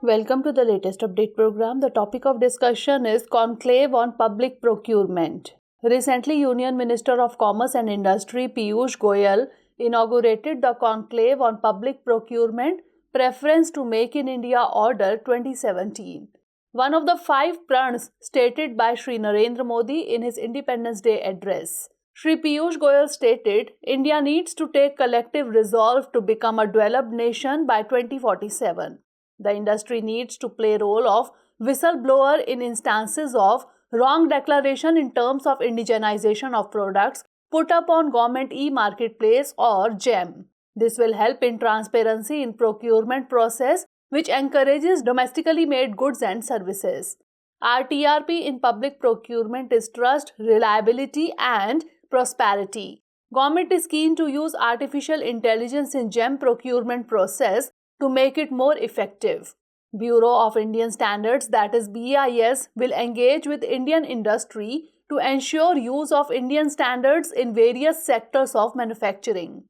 Welcome to the latest update program. The topic of discussion is Conclave on Public Procurement. Recently, Union Minister of Commerce and Industry Piyush Goyal inaugurated the Conclave on Public Procurement Preference to Make in India Order 2017. One of the 5 prans stated by Shri Narendra Modi in his Independence Day address. Shri Piyush Goyal stated, India needs to take collective resolve to become a developed nation by 2047. The industry needs to play role of whistleblower in instances of wrong declaration in terms of indigenization of products put up on government e-marketplace or GEM. This will help in transparency in procurement process which encourages domestically made goods and services. RTRP in public procurement is trust, reliability and prosperity. Government is keen to use artificial intelligence in GEM procurement process to make it more effective. Bureau of Indian Standards, that is BIS, will engage with Indian industry to ensure use of Indian standards in various sectors of manufacturing.